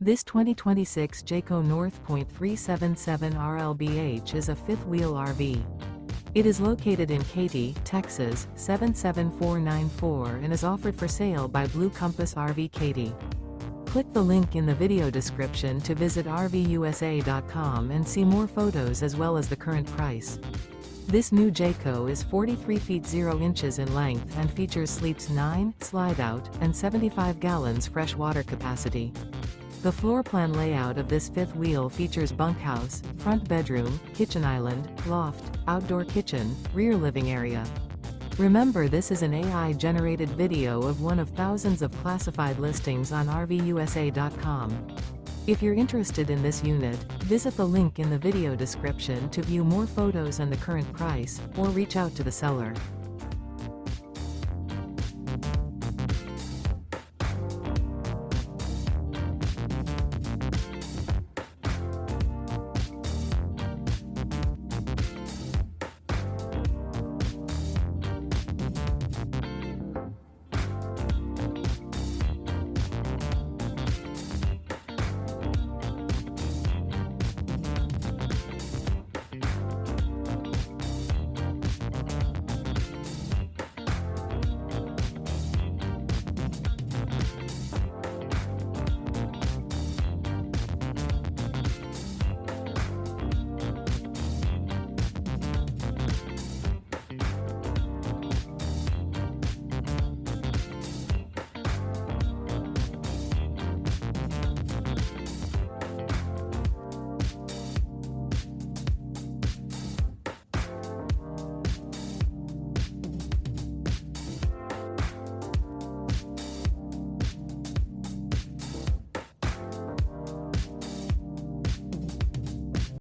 This 2026 Jayco North Point 377 RLBH is a fifth-wheel RV. It is located in Katy, Texas, 77494 and is offered for sale by Blue Compass RV Katy. Click the link in the video description to visit RVUSA.com and see more photos as well as the current price. This new Jayco is 43 feet 0 inches in length and features sleeps 9, Slideout, and 75 gallons fresh water capacity. The floor plan layout of this fifth wheel features bunkhouse, front bedroom, kitchen island, loft, outdoor kitchen, rear living area. Remember, this is an AI-generated video of one of thousands of classified listings on RVUSA.com. If you're interested in this unit, visit the link in the video description to view more photos and the current price, or reach out to the seller.